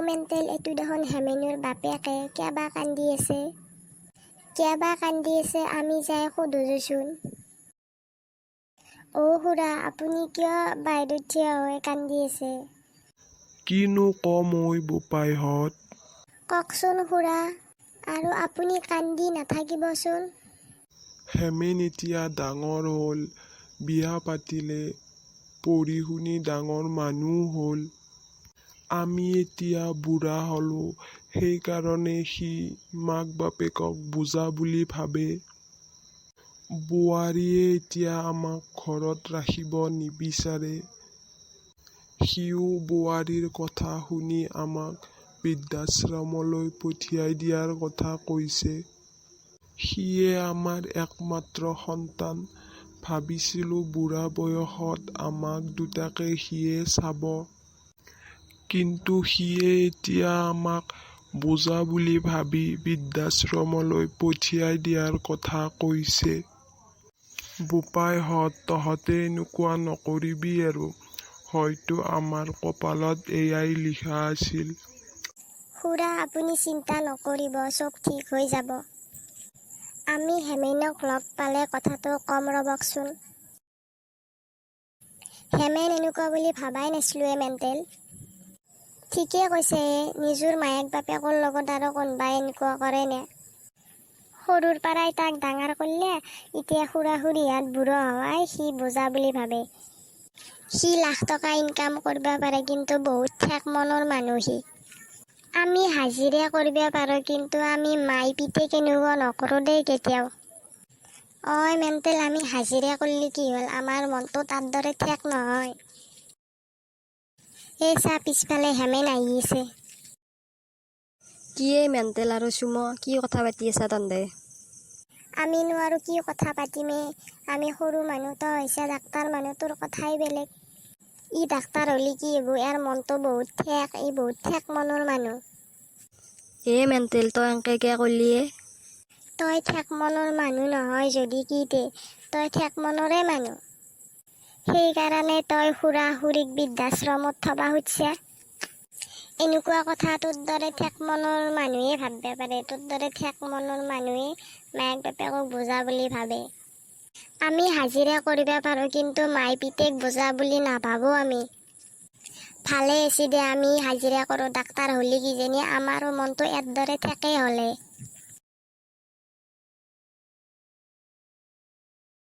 Mental, এইটো দেখোন হেমেনুৰ বাপেকে কিয়বা কান্দি আছে। আমি যাই সোধোচোন। খুৰা, আপুনি কিয় বাহিৰত থিয় হৈ কান্দি আছে? কিনো কম ঐ বোপাইহঁত। কওকচোন খুৰা, আৰু আপুনি কান্দি নাথাকিবচোন। হেমেন এতিয়া ডাঙৰ হ'ল, বিয়া পাতিলে, পঢ়ি শুনি ডাঙৰ মানুহ হ'ল। আমি এতিয়া বুঢ়া হ'লো, সেইকাৰণে সি মাক বাপেকক বুজা বুলি ভাবে। বোৱাৰীয়ে এতিয়া আমাক ঘৰত ৰাখিব নিবিচাৰে। সিও বোৱাৰীৰ কথা শুনি আমাক বৃদ্ধাশ্ৰমলৈ পঠিয়াই দিয়াৰ কথা কৈছে। সিয়ে আমাৰ একমাত্ৰ সন্তান। ভাবিছিলোঁ বুঢ়া বয়সত আমাক দুটাকে সিয়ে চাব। কিন্তু সিয়ে এতিয়া আমাক বোজা বুলি ভাবি বৃদ্ধাশ্ৰমলৈ পঠিয়াই দিয়াৰ কথা কৈছে। বোপাইহঁত, তহঁতে এনেকুৱা নকৰিবি আৰু। হয়তো আমাৰ কপালত এয়াই লিখা আছিল। খুৰা, আপুনি চিন্তা নকৰিব, চব ঠিক হৈ যাব। আমি হেমেনক লগ পালে কথাটো কম ৰ'বকচোন। হেমেন এনেকুৱা বুলি ভাবাই নাছিলো মেণ্টেল। ঠিকে কৈছে, নিজৰ মায়েক বাপেকৰ লগত আৰু কোনোবাই এনেকুৱা কৰে নে? সৰুৰ পৰাই তাক ডাঙৰ কৰিলে, এতিয়া খুৰা খুৰীহাত বুঢ়া হোৱাই সি বোজা বুলি ভাবে। সি লাখ টকা ইনকাম কৰিব পাৰে, কিন্তু বহুত ঠেক মনৰ মানুহ সি। আমি হাজিৰা কৰিব পাৰোঁ, কিন্তু আমি মাই পিতে কেনেকুৱা নকৰোঁ দেই কেতিয়াও। মেণ্টেল, আমি হাজিৰা কৰিলে কি হ'ল, আমাৰ মনটো তাৰ দৰে ঠেক নহয়। চা, পিছফালে হেমেন আহি আছে। কিয়ে মেণ্টেল আৰু চুম, কি কথা পাতি আছা তহঁতে? আমিনো আৰু কি কথা পাতিমে, আমি সৰু মানুহ, তই হৈছে ডাক্তৰ মানুহ, তোৰ কথাই বেলেগ। ই ডাক্তৰ হ'লে কি হ'ব, ইয়াৰ মনটো বহুত ঠেক, ই বহুত ঠেক মনৰ মানুহ। মেণ্টেল, তই এনেকে কিয় ক'লি? তই ঠেক মনৰ মানুহ নহয় যদি কি দে, তই ঠেক মনৰে মানুহ। সেইকাৰণে তই খুৰা খুৰীক বৃদ্ধাশ্ৰমত থবা খুজিছা। এনেকুৱা কথা তোৰ দৰে ঠেক মনৰ মানুহে ভাবিব পাৰে। তোৰ দৰে ঠেক মনৰ মানুহে মায়েক বাপেকক বোজা বুলি ভাবে। আমি হাজিৰা কৰিব পাৰোঁ, কিন্তু মাই পিতেক বোজা বুলি নাভাবোঁ আমি। ভালে আছে দে, আমি হাজিৰা কৰোঁ, ডাক্তৰ হ'লে কিজানি আমাৰো মনটো ইয়াৰ দৰে ঠেকেই হ'লে।